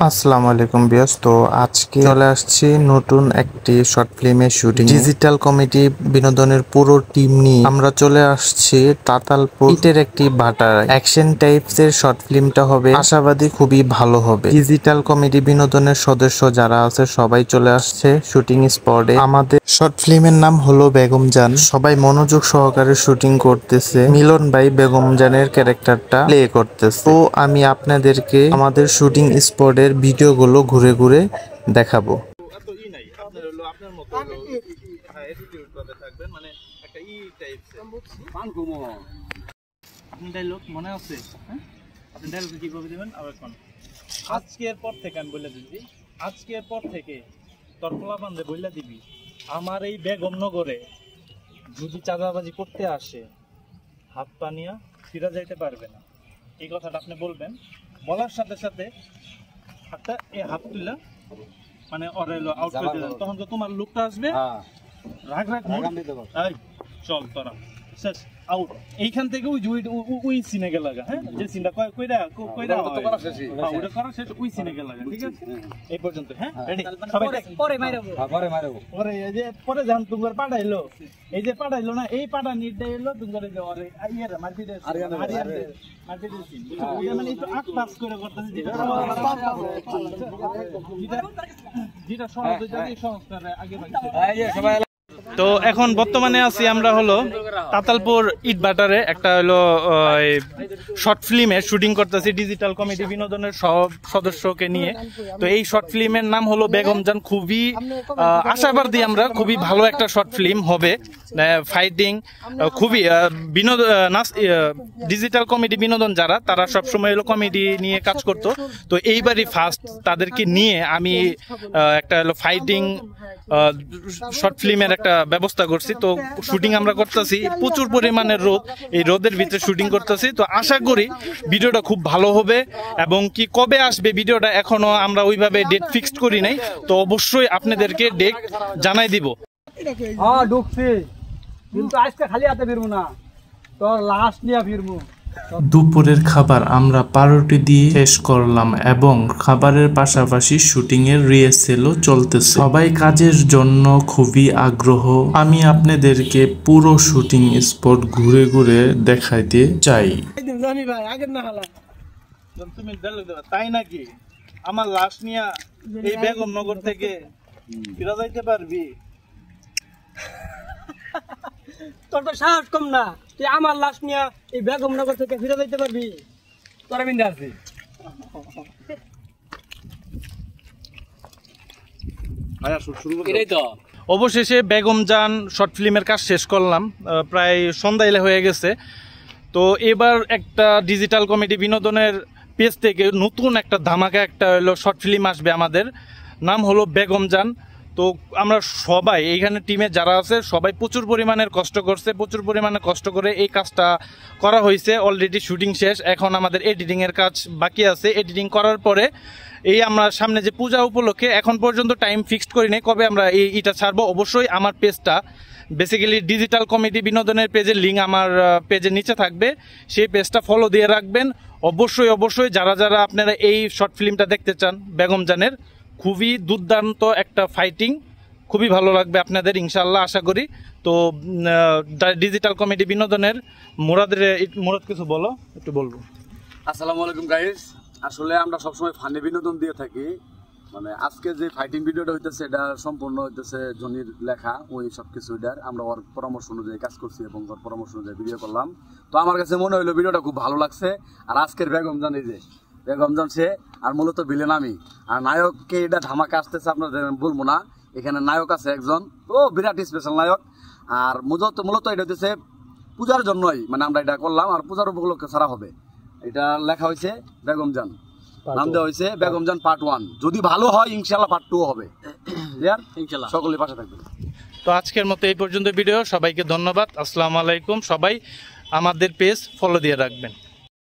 আসসালামু আলাইকুম বিয়াস। তো আজকে চলে আসছি নতুন একটি শর্ট ফিল্মের শুটিং, ডিজিটাল কমেডি বিনোদনের পুরো টিম নিয়ে আমরা চলে আসছি তাতালপুর। ইটের একটি ভাটা অ্যাকশন টাইপস এর শর্ট ফিল্মটা হবে, আশাবাদী খুবই ভালো হবে। ডিজিটাল কমেডি বিনোদনের সদস্য যারা আছে সবাই চলে আসছে শুটিং স্পটে। আমাদের শর্ট ফিল্মের নাম হলো বেগম জান। সবাই মনোযোগ সহকারে শুটিং করতেছে। মিলন ভাই বেগম জানের ক্যারেক্টারটা প্লে করতেছে। তো আমি আপনাদেরকে আমাদের শুটিং স্পটের ভিডিওগুলো ঘুরে ঘুরে দেখাবো। আজকের পর থেকে আমি বলে দিচ্ছি, আজকের পর থেকে তোর পোলাপানদের বইলা দিবি আমার এই বেগমনগরে যদি চাঁদাবাজি করতে আসে হাত পা নিয়ে ফিরা যাইতে পারবে না। এই কথাটা আপনি বলবেন। বলার সাথে সাথে হাতটা হাত তুলা মানে অরেলো আউট করে দিলেন। তখন তো তোমার লোকটা আসবে, রাগ চল তোরা শেষ আউট। এইখান থেকে ওই সিনে গেলা, হ্যাঁ, যে সিনটা কইরা করা শেষ ওই সিনে গেলা, ঠিক আছে? এই পর্যন্ত, হ্যাঁ, রেডি? সবাই পরে মাইরাবো, পরে এই যে পরে জান তোমার পাঠাইলো, এই যে পাঠাইলো না, এই পাঠা নির্দেশ এলো তোমার এই যে আরে আইয়ার মার্কেটে সিন ওটা মানে একটু আট পাস করে করতেছে, যেটা সহজ যদি সংস্কার আগে সবাই। তো এখন বর্তমানে আছি আমরা হলো তাতালপুর ইটভাটারে, একটা হলো শর্ট ফিল্মের শুটিং করতেছি ডিজিটাল কমেডি বিনোদনের সব সদস্যকে নিয়ে। তো এই শর্ট ফিল্মের নাম হলো বেগম জান। খুবই আশাবাদী আমরা, খুবই ভালো একটা শর্ট ফিল্ম হবে। ফাইটিং খুবই ডিজিটাল কমেডি বিনোদন যারা, তারা সবসময় হলো কমেডি নিয়ে কাজ করতো। তো এইবারই ফার্স্ট তাদেরকে নিয়ে আমি একটা হলো ফাইটিং শর্ট ফিল্মের একটা ব্যবস্থা করছি। তো শুটিং আমরা করতেছি, প্রচুর পরিমাণের রোদ, এই রোদের ভিতরে শুটিং করতেছি। তো আশা করি ভিডিওটা খুব ভালো হবে। এবং কি কবে আসবে ভিডিওটা এখনো আমরা ওইভাবে ডেট ফিক্সড করি নাই, তো অবশ্যই আপনাদেরকে ডেট জানাই দিব। হ্যাঁ ঢুকছি, কিন্তু আজকে খালি হাতে ফিরবো না, তোর লাশ নিয়ে ফিরবো। দুপুরের খাবার আমরা পাউরুটি দিয়ে শেষ করলাম এবং খাবারের পাশাপাশি শুটিং এর রিহার্সেলও চলতেছে। সবাই কাজের জন্য খুবই আগ্রহ। আমি আপনাদেরকে পুরো শুটিং স্পট ঘুরে ঘুরে দেখাইতে চাই। তাই নাকি? আমার লাশ নিয়ে এই বেগমনগর থেকে ফিরে যাইতে পারবি? তোর তো সাহস কম না, তুই আমার লাশ নিয়ে এই বেগমনগর থেকে ফিরে যাইতে পারবি? তোরা বিন্দা আছি। অবশেষে বেগম জান শর্ট ফিল্মের কাজ শেষ করলাম, প্রায় সন্ধ্যা হয়ে গেছে। তো এবার একটা ডিজিটাল কমেডি বিনোদনের পেজ থেকে নতুন একটা ধামাকা একটা হলো শর্ট ফিল্ম আসবে, আমাদের নাম হলো বেগম জান। তো আমরা সবাই এইখানে টিমে যারা আছে সবাই প্রচুর পরিমাণের কষ্ট করছে, প্রচুর পরিমাণে কষ্ট করে এই কাজটা করা হয়েছে। অলরেডি শুটিং শেষ, এখন আমাদের এডিটিংয়ের কাজ বাকি আছে। এডিটিং করার পরে এই আমরা সামনে যে পূজা উপলক্ষে, এখন পর্যন্ত টাইম ফিক্সড করি নাই কবে আমরা এইটা ছাড়বো। অবশ্যই আমার পেজটা বেসিক্যালি ডিজিটাল কমেডি বিনোদনের পেজের লিঙ্ক আমার পেজের নিচে থাকবে, সেই পেজটা ফলো দিয়ে রাখবেন। অবশ্যই যারা যারা আপনারা এই শর্ট ফিল্মটা দেখতে চান বেগম জানের, খুবই দুর্দান্ত একটা ফাইটিং, খুবই ভালো লাগবে আপনাদের ইনশাআল্লাহ আশা করি। তো ডিজিটাল কমেডি বিনোদনের মুরাদ কিছু বলো, একটু বলবো। আসসালামু আলাইকুম গাইস। আসলে আমরা সবসময় ফানি বিনোদন দিয়ে থাকি, মানে আজকে যে ফাইটিং ভিডিওটা হইতেছে এটা সম্পূর্ণ হইতেছে জনির লেখা, ওই সব কিছু আমরা ওর পরামর্শ অনুযায়ী কাজ করছি এবং ওর পরামর্শ অনুযায়ী ভিডিও করলাম। তো আমার কাছে মনে হইলো ভিডিওটা খুব ভালো লাগছে। আর আজকের বেগম জান, এই যে বেগম জান সে, আর মূলত ভিলেন আমি, আর নায়ককে এটা ধামাকা আসতেছে আপনাদের বলবো না। এখানে নায়ক আছে একজন, ও বিরাট স্পেশাল নায়ক। আর মূলত এটা হচ্ছে পূজার জন্যই, মানে আমরা এটা করলাম, আর পূজার উপলক্ষে ছাড়া হবে। এটা লেখা হয়েছে বেগম জান, নাম দেওয়া হয়েছে বেগম জান পার্ট 1। যদি ভালো হয় ইনশাল্লাহ পার্ট 2 হবে। ইনশাল্লাহ সকলে পাশে থাকবেন। তো আজকের মতো এই পর্যন্ত ভিডিও, সবাইকে ধন্যবাদ। আসসালামু আলাইকুম। সবাই আমাদের পেজ ফলো দিয়ে রাখবেন।